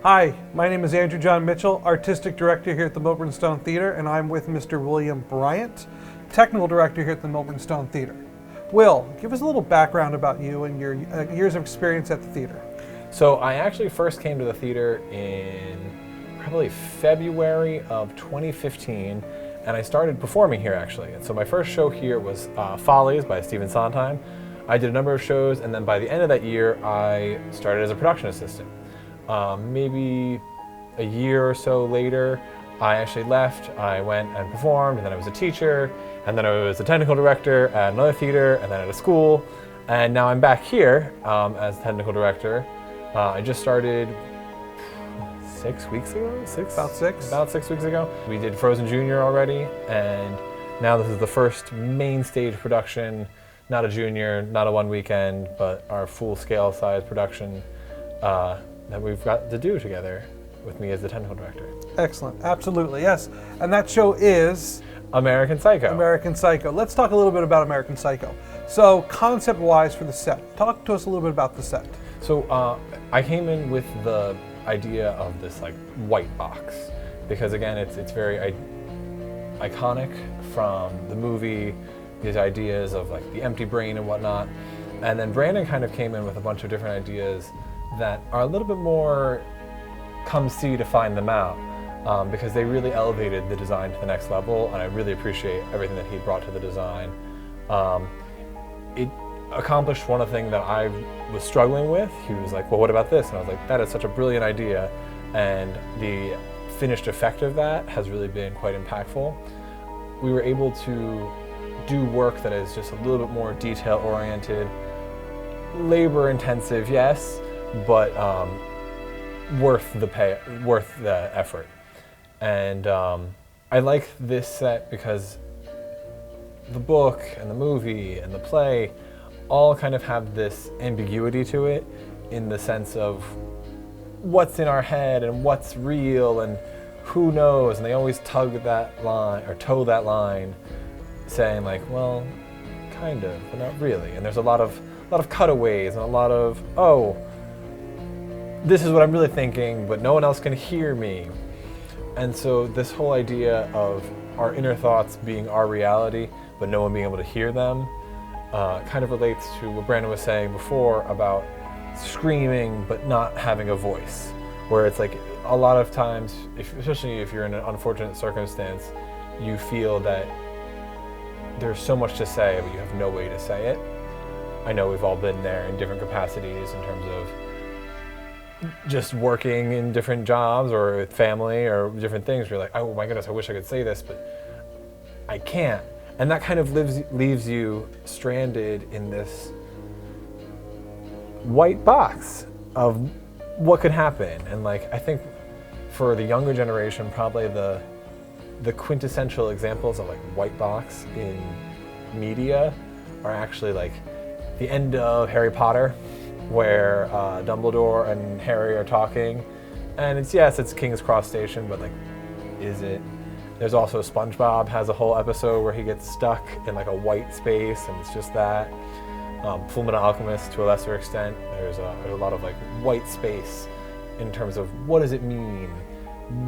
Hi, my name is Andrew John Mitchell, Artistic Director here at the Milburn Stone Theatre, and I'm with Mr. William Bryant, Technical Director here at the Milburn Stone Theatre. Will, give us a little background about you and your years of experience at the theatre. So I actually first came to the theater in probably February of 2015, and I started performing here actually. And so my first show here was Follies by Stephen Sondheim. I did a number of shows, and then by the end of that year, I started as a production assistant. Maybe a year or so later, I actually left. I went and performed, and then I was a teacher, and then I was a technical director at another theater, and then at a school, and now I'm back here as technical director. I just started 6 weeks ago? About 6 weeks ago. We did Frozen Junior already, and now this is the first main stage production, not a junior, not a one weekend, but our full-scale size production that we've got to do together with me as the technical director. Excellent, absolutely, yes. And that show is? American Psycho. American Psycho. Let's talk a little bit about American Psycho. So, concept-wise for the set, talk to us a little bit about the set. So, I came in with the idea of this like white box, because again, it's very iconic from the movie, these ideas of like the empty brain and whatnot. And then Brandon kind of came in with a bunch of different ideas that are a little bit more come see to find them out, because they really elevated the design to the next level, and I really appreciate everything that he brought to the design. It accomplished one of the things that I was struggling with. He was like, well, what about this? And I was like, that is such a brilliant idea, and the finished effect of that has really been quite impactful. We were able to do work that is just a little bit more detail-oriented, labor-intensive, yes, but worth the effort. And I like this set because the book and the movie and the play all kind of have this ambiguity to it, in the sense of what's in our head and what's real and who knows, and they always tug that line or toe that line, saying like, well, kind of, but not really. And there's a lot of cutaways and a lot of, oh, this is what I'm really thinking, but no one else can hear me. And so this whole idea of our inner thoughts being our reality, but no one being able to hear them, kind of relates to what Brandon was saying before about screaming but not having a voice, where it's like a lot of times, especially if you're in an unfortunate circumstance, you feel that there's so much to say, but you have no way to say it. I know we've all been there in different capacities in terms of just working in different jobs or with family or different things. You're like, oh my goodness, I wish I could say this, but I can't. And that kind of leaves you stranded in this white box of what could happen. And like, I think for the younger generation, probably the quintessential examples of like white box in media are actually like the end of Harry Potter, where Dumbledore and Harry are talking, and it's King's Cross Station, but like, is it? There's also SpongeBob has a whole episode where he gets stuck in like a white space, and it's just that. Fullmetal Alchemist, to a lesser extent, there's a lot of like white space in terms of what does it mean,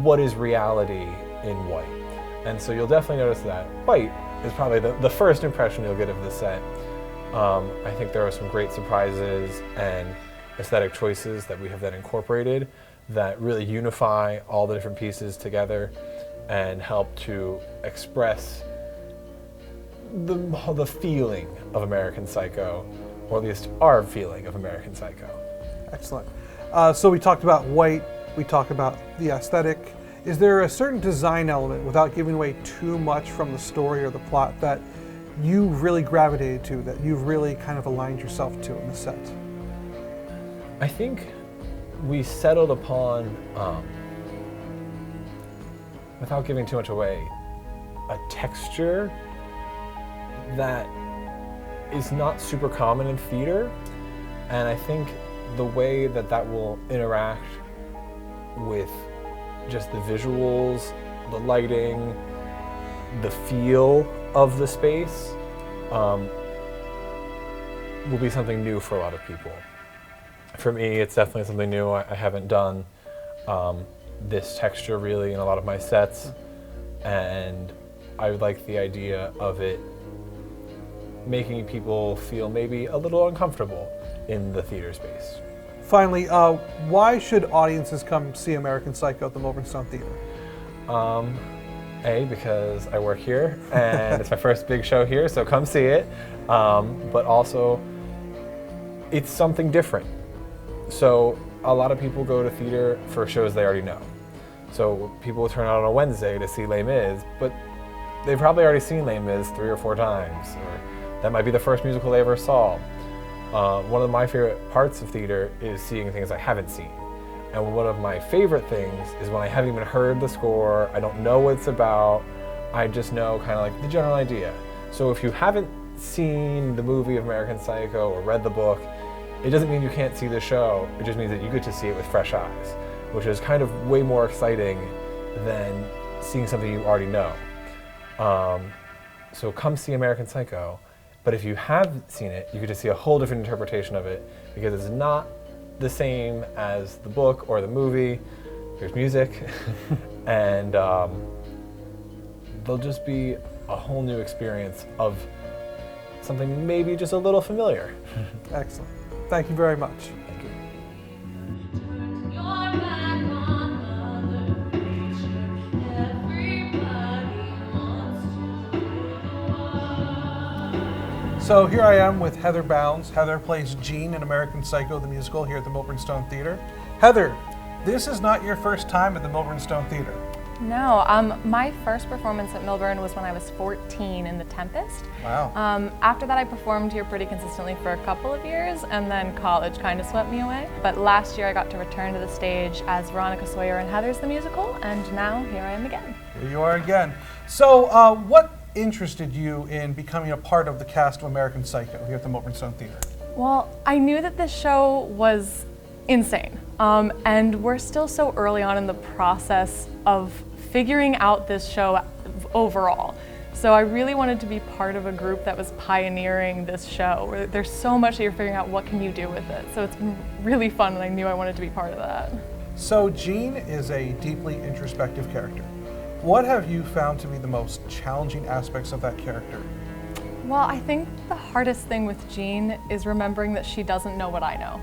what is reality in white, and so you'll definitely notice that white is probably the first impression you'll get of the set. I think there are some great surprises and aesthetic choices that we have then incorporated that really unify all the different pieces together and help to express the feeling of American Psycho, or at least our feeling of American Psycho. Excellent. So we talked about white, we talked about the aesthetic. Is there a certain design element, without giving away too much from the story or the plot, that you really gravitated to, that you've really kind of aligned yourself to in the set? I think we settled upon, without giving too much away, a texture that is not super common in theater, and I think the way that will interact with just the visuals, the lighting, the feel of the space will be something new for a lot of people. For me, it's definitely something new I haven't done. this texture really in a lot of my sets, and I like the idea of it making people feel maybe a little uncomfortable in the theater space. Finally, why should audiences come see American Psycho at the Milburn Stone Theatre? Because I work here and it's my first big show here, so come see it. But also, it's something different. So a lot of people go to theater for shows they already know. So people will turn out on a Wednesday to see Les Mis, but they've probably already seen Les Mis 3 or 4 times, or that might be the first musical they ever saw. One of my favorite parts of theater is seeing things I haven't seen. And one of my favorite things is when I haven't even heard the score, I don't know what it's about, I just know kind of like the general idea. So if you haven't seen the movie of American Psycho or read the book, it doesn't mean you can't see the show, it just means that you get to see it with fresh eyes, which is kind of way more exciting than seeing something you already know. So come see American Psycho, but if you have seen it, you get to see a whole different interpretation of it, because it's not the same as the book or the movie. There's music, and there'll just be a whole new experience of something maybe just a little familiar. Excellent. Thank you very much. Thank you. So here I am with Heather Bounds. Heather plays Jean in American Psycho, the musical, here at the Milburn Stone Theatre. Heather, this is not your first time at the Milburn Stone Theatre. No, my first performance at Milburn was when I was 14 in The Tempest. Wow. After that I performed here pretty consistently for a couple of years, and then college kind of swept me away. But last year I got to return to the stage as Veronica Sawyer in Heather's the Musical, and now here I am again. Here you are again. So what interested you in becoming a part of the cast of American Psycho here at the Milburn Stone Theatre? Well, I knew that this show was insane, and we're still so early on in the process of figuring out this show overall. So I really wanted to be part of a group that was pioneering this show, where there's so much that you're figuring out what can you do with it. So it's been really fun, and I knew I wanted to be part of that. So Jean is a deeply introspective character. What have you found to be the most challenging aspects of that character? Well, I think the hardest thing with Jean is remembering that she doesn't know what I know.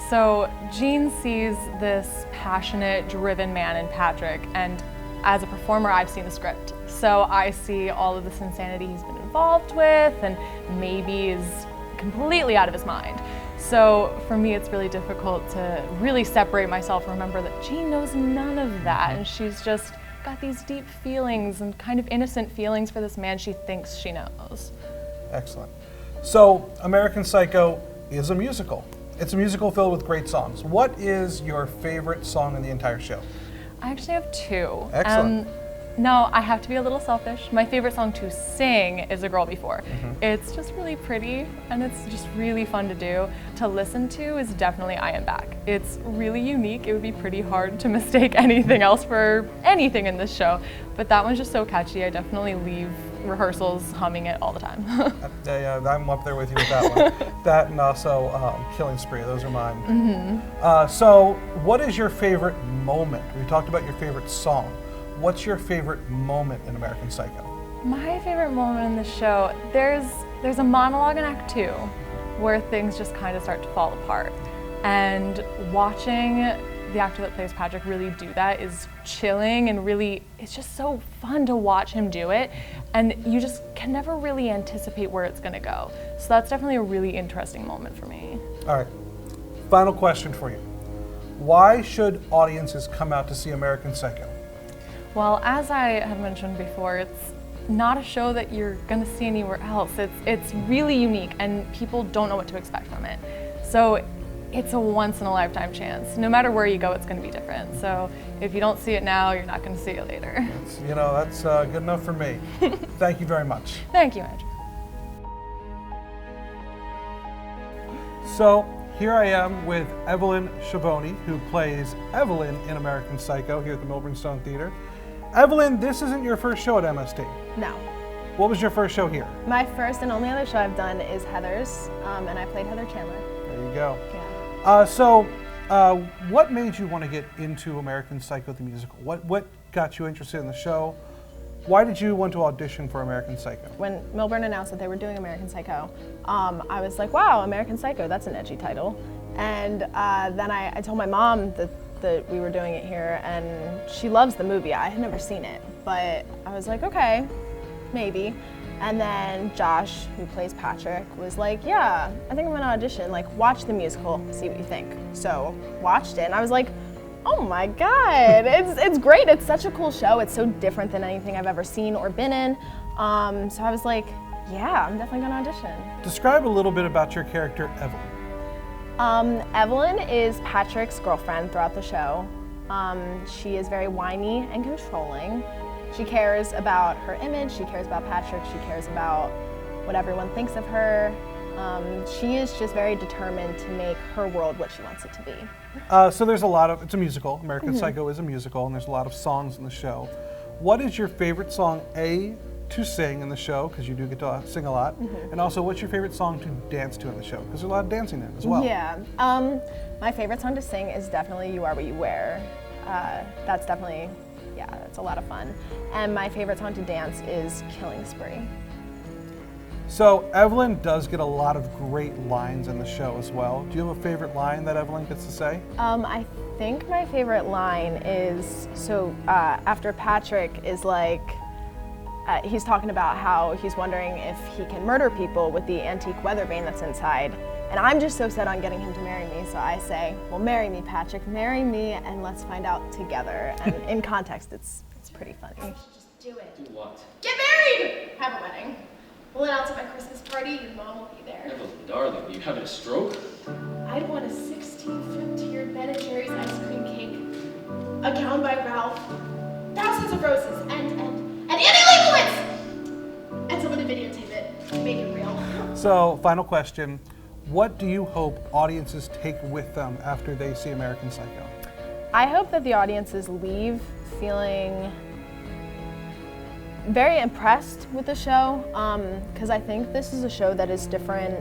So Jean sees this passionate, driven man in Patrick, and as a performer, I've seen the script. So I see all of this insanity he's been involved with, and maybe is completely out of his mind. So for me, it's really difficult to really separate myself and remember that Jean knows none of that, and she's just got these deep feelings and kind of innocent feelings for this man she thinks she knows. Excellent. So American Psycho is a musical. It's a musical filled with great songs. What is your favorite song in the entire show? I actually have 2. Excellent. No, I have to be a little selfish. My favorite song to sing is A Girl Before. It's just really pretty, and it's just really fun to do. To listen to is definitely I Am Back. It's really unique. It would be pretty hard to mistake anything else for anything in this show, but that one's just so catchy. I definitely leave rehearsals humming it all the time. I'm up there with you with that one. That and also Killing Spree, those are mine. So what is your favorite moment? We talked about your favorite song. What's your favorite moment in American Psycho? My favorite moment in the show, there's a monologue in Act 2 where things just kind of start to fall apart. And watching the actor that plays Patrick really do that is chilling, and really, it's just so fun to watch him do it. And you just can never really anticipate where it's gonna go. So that's definitely a really interesting moment for me. All right, final question for you. Why should audiences come out to see American Psycho? Well, as I had mentioned before, it's not a show that you're gonna see anywhere else. It's really unique, and people don't know what to expect from it. So it's a once-in-a-lifetime chance. No matter where you go, it's gonna be different. So if you don't see it now, you're not gonna see it later. That's good enough for me. Thank you very much. Thank you, Andrew. So here I am with Evelyn Schiavone, who plays Evelyn in American Psycho here at the Milburn Stone Theatre. Evelyn, this isn't your first show at MST. No. What was your first show here? My first and only other show I've done is Heather's, and I played Heather Chandler. There you go. Yeah. So What made you want to get into American Psycho the musical? What got you interested in the show? Why did you want to audition for American Psycho? When Milburn announced that they were doing American Psycho, I was like, wow, American Psycho, that's an edgy title. And then I told my mom that we were doing it here, and she loves the movie. I had never seen it, but I was like, okay, maybe. And then Josh, who plays Patrick, was like, yeah, I think I'm gonna audition, like watch the musical, see what you think. So watched it, and I was like, oh my God, it's great. It's such a cool show. It's so different than anything I've ever seen or been in. So I was like, yeah, I'm definitely gonna audition. Describe a little bit about your character, Evelyn. Evelyn is Patrick's girlfriend throughout the show. She is very whiny and controlling. She cares about her image, she cares about Patrick, she cares about what everyone thinks of her. She is just very determined to make her world what she wants it to be. So there's it's a musical. American Psycho is a musical, and there's a lot of songs in the show. What is your favorite song, to sing in the show, because you do get to sing a lot, and also what's your favorite song to dance to in the show, because there's a lot of dancing in it as well. Yeah, my favorite song to sing is definitely You Are What You Wear. That's definitely, yeah, it's a lot of fun. And my favorite song to dance is Killing Spree. So Evelyn does get a lot of great lines in the show as well. Do you have a favorite line that Evelyn gets to say? I think my favorite line is, after Patrick is like, he's talking about how he's wondering if he can murder people with the antique weather vane that's inside. And I'm just so set on getting him to marry me, so I say, well, marry me, Patrick, marry me, and let's find out together. And in context, it's pretty funny. Just do it. Do what? Get married! Have a wedding. We'll announce at my Christmas party, your mom will be there. Evelyn, darling, are you having a stroke? I'd want a 16-foot tiered Ben & Jerry's ice cream cake, a gown by Ralph, thousands of roses, and Annie Leibovitz! And someone to videotape it, make it real. So, final question. What do you hope audiences take with them after they see American Psycho? I hope that the audiences leave feeling very impressed with the show, because I think this is a show that is different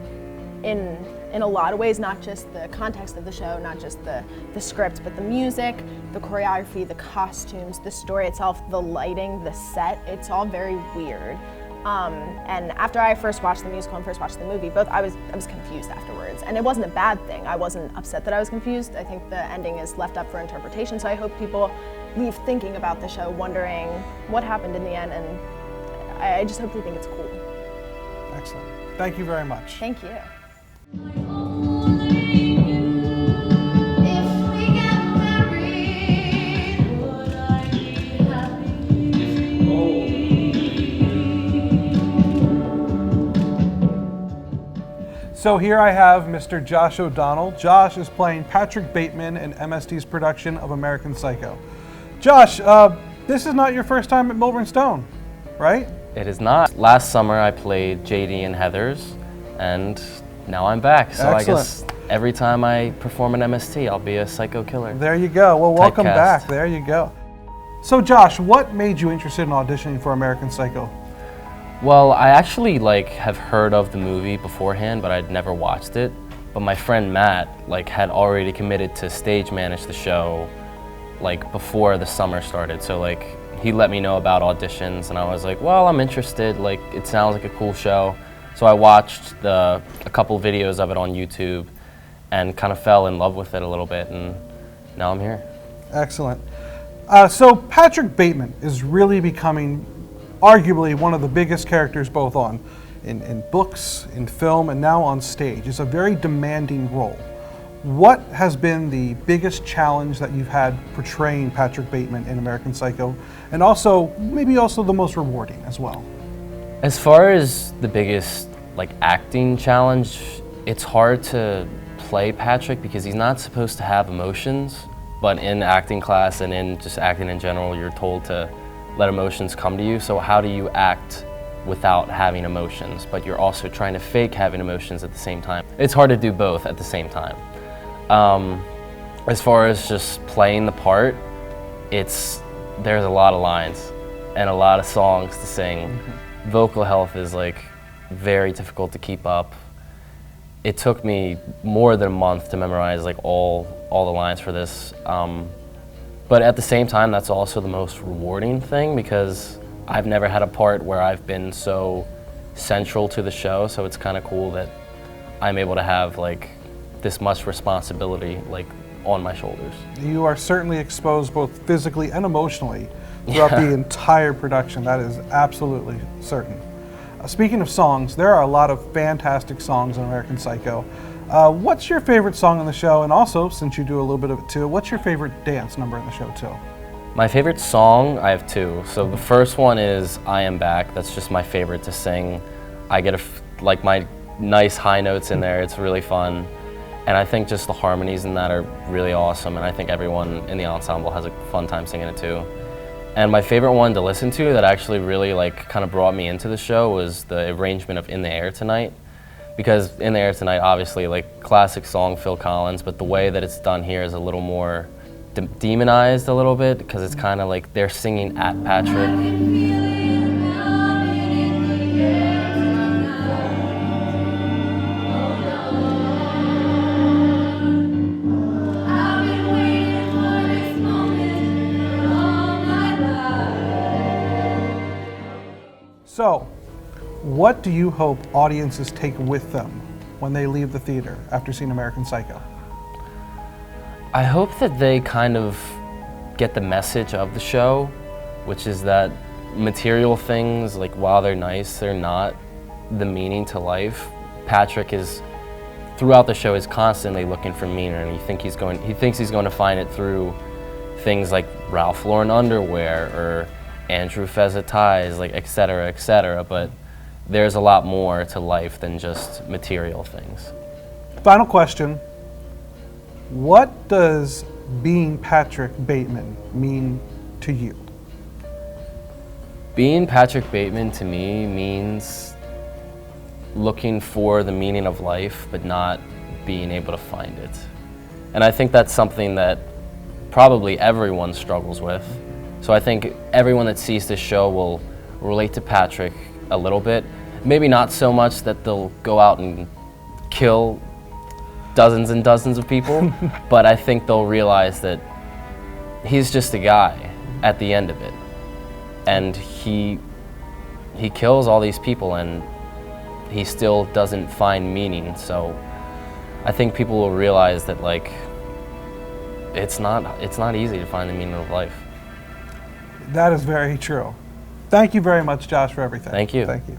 in a lot of ways, not just the context of the show, not just the script, but the music, the choreography, the costumes, the story itself, the lighting, the set. It's all very weird. And after I first watched the musical and first watched the movie, I was confused afterwards. And it wasn't a bad thing. I wasn't upset that I was confused. I think the ending is left up for interpretation, so I hope people leave thinking about the show, wondering what happened in the end, and I just hope they think it's cool. Excellent. Thank you very much. Thank you. So here I have Mr. Josh O'Donnell. Josh is playing Patrick Bateman in MST's production of American Psycho. Josh, this is not your first time at Milburn Stone, right? It is not. Last summer I played JD and Heathers, and now I'm back. So Excellent. I guess every time I perform an MST, I'll be a psycho killer. There you go. Well, welcome Typecast. back. There you go. So Josh, what made you interested in auditioning for American Psycho? Well, I actually have heard of the movie beforehand, but I'd never watched it. But my friend Matt had already committed to stage manage the show before the summer started. So he let me know about auditions, and I was like, well, I'm interested. It sounds like a cool show. So I watched a couple videos of it on YouTube and kind of fell in love with it a little bit, and now I'm here. Excellent. So Patrick Bateman is really becoming arguably one of the biggest characters both in books, in film, and now on stage. It's a very demanding role. What has been the biggest challenge that you've had portraying Patrick Bateman in American Psycho, and maybe also the most rewarding as well? As far as the biggest acting challenge, it's hard to play Patrick because he's not supposed to have emotions, but in acting class and in just acting in general, you're told to let emotions come to you. So how do you act without having emotions, but you're also trying to fake having emotions at the same time? It's hard to do both at the same time. As far as just playing the part, there's a lot of lines and a lot of songs to sing. Vocal health is very difficult to keep up. it took me more than a month to memorize like all the lines for this. But at the same time, that's also the most rewarding thing because I've never had a part where I've been so central to the show, so it's kind of cool that I'm able to have like this much responsibility like on my shoulders. You are certainly exposed both physically and emotionally throughout the entire production. That is absolutely certain. Speaking of songs, there are a lot of fantastic songs in American Psycho. What's your favorite song on the show? And also, since you do a little bit of it too, what's your favorite dance number in the show too? My favorite song, I have two. So the first one is I Am Back. That's just my favorite to sing. I get like my nice high notes in there. It's really fun. And I think just the harmonies in that are really awesome. And I think everyone in the ensemble has a fun time singing it too. And my favorite one to listen to that actually really like kind of brought me into the show was the arrangement of In the Air Tonight. Because In the Air Tonight, obviously like classic song, Phil Collins, but the way that it's done here is a little more demonized a little bit because it's kind of like they're singing at Patrick. So, what do you hope audiences take with them when they leave the theater after seeing American Psycho? I hope that they kind of get the message of the show, which is that material things, like while they're nice, they're not the meaning to life. Patrick is, throughout the show, is constantly looking for meaning, and he thinks he's going to find it through things like Ralph Lauren underwear or Andrew Feza ties, like et cetera, but there's a lot more to life than just material things. Final question. What does being Patrick Bateman mean to you? Being Patrick Bateman to me means looking for the meaning of life, but not being able to find it. And I think that's something that probably everyone struggles with. So I think everyone that sees this show will relate to Patrick a little bit. Maybe not so much that they'll go out and kill dozens and dozens of people, but I think they'll realize that he's just a guy at the end of it. And he kills all these people and he still doesn't find meaning. So I think people will realize that like it's not easy to find the meaning of life. That is very true. Thank you very much, Josh, for everything. Thank you. Thank you.